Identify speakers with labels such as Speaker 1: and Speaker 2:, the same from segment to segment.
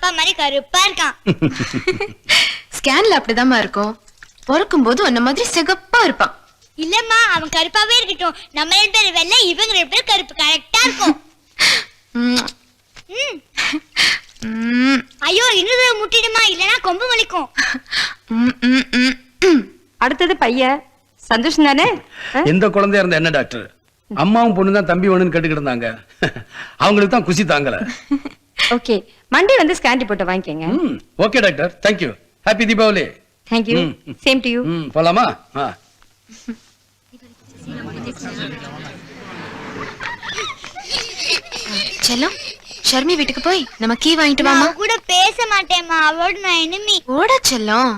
Speaker 1: அப்பா மாதிரி கருப்பா இருக்கான்.
Speaker 2: ஸ்கேன்ல அப்படிதாம்மா இருக்கும். பிறக்கும் போது உன்ன மாதிரி சிகப்பா இருப்பான்.
Speaker 1: இல்லம்மா, அவன் கருப்பாவே இருக்கட்டும். நம்ம 2 பேர் வெள்ளை, இவங்க 2 பேர் கருப்பு. கரெக்டா இருக்கும். ஐயோ, இன்னும் முட்டிடுமா, இல்லனா கொம்பு வலிக்கும்.
Speaker 3: அடுத்தது பையன் சந்தோஷம் தானே?
Speaker 4: எந்த குழந்தையா இருந்தா என்ன டாக்டர்? அம்மாவும் பொண்ணு தான் தம்பி வேணும்னு கேட்டுக்கிட்டு இருந்தாங்க. அவங்களுக்கு தான் குசி தாங்கல.
Speaker 3: ஓகே, மண்டே வந்து ஸ்கேன் ரிப்போர்ட் வாங்கிக்கங்க.
Speaker 4: Okay doctor, thank you. Happy Deepavali.
Speaker 3: Thank you. Same to you.
Speaker 4: போலாமா?
Speaker 2: செல்லம், ஷர்மி வீட்டுக்கு போய் நம்ம கீ வாங்கிட்டு வாமா.
Speaker 1: நான் கூட பேச மாட்டேம்மா, அவளோட நான் எனிமி.
Speaker 2: ஓட செல்லம்.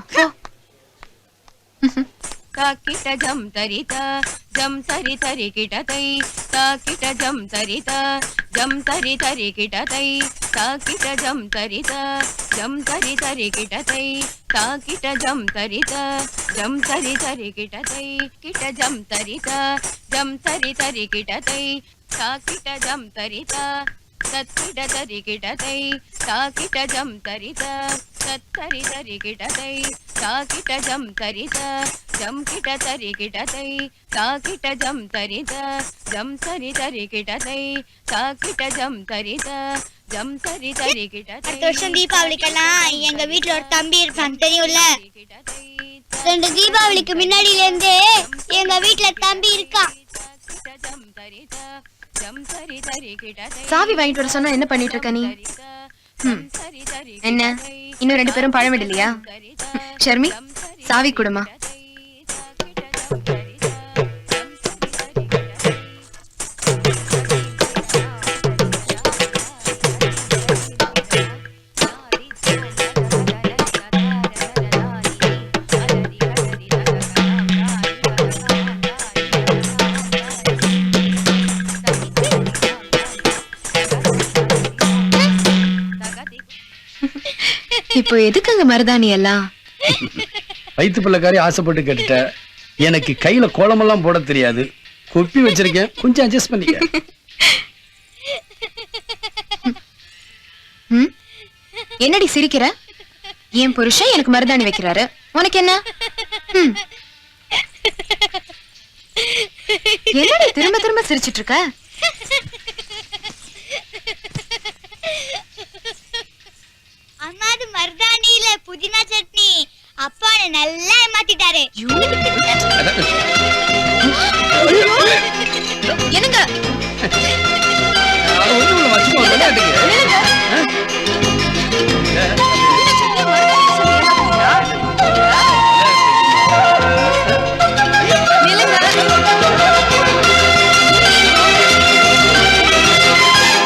Speaker 5: ताकिट जम तरिता जम तरि तरि किटतै ताकिट जम तरिता जम तरि तरि किटतै ताकिट जम तरिता जम तरि तरि किटतै ताकिट जम तरिता जम तरि तरि किटतै किट जम तरिता जम तरि तरि किटतै ताकिट जम तरिता तत्किट तरि किटतै ताकिट जम तरिता तत्तरि तरि किटतै ताकिट जम तरिता जम किट तरि किटतै ताकिट जम तरिता जम तरि तरि किटतै ताकिट जम तरिता जम तरि तरि किटतै.
Speaker 1: அடுத்த வருஷம் தீபாவளிக்கெல்லாம் எங்க வீட்ல ஒரு தம்பி இருக்கான், தெரியும்ல? 2 தீபாவளிக்கு முன்னாடில இருந்தே எங்க வீட்ல தம்பி இருக்கான்.
Speaker 2: சாவி வாங்கிட்டு வர சொன்னா என்ன பண்ணிட்டு இருக்க நீ? என்ன இன்னும் 2 பேரும் பழம் விடலையா? ஷர்மி, சாவி கொடுமா. இப்போ எதுக்குங்க மருதாணி எல்லாம்?
Speaker 4: வயிற்று பிள்ளைக்காரி ஆசைப்பட்டு கேட்டுட்ட. எனக்கு கையில கோலமெல்லாம் போட தெரியாது, கொப்பி வச்சிருக்கேன், கொஞ்சம் அட்ஜஸ்ட் பண்ணிக்க.
Speaker 2: என்னடி சிரிக்கிற? என் புருஷன் எனக்கு மருதாணி வைக்கிறாரு, உனக்கு என்ன? என்னடி திரும்ப திரும்ப சிரிச்சிட்டு இருக்க?
Speaker 1: அம்மா, அது மருதாணியில புதினா சட்னி. அப்பா நல்லா ஏமாத்திட்டாரு.
Speaker 2: என்னங்க?
Speaker 4: ஒண்ணும் இல்ல, வச்சுக்கோ, விளையாட்டுக்கு.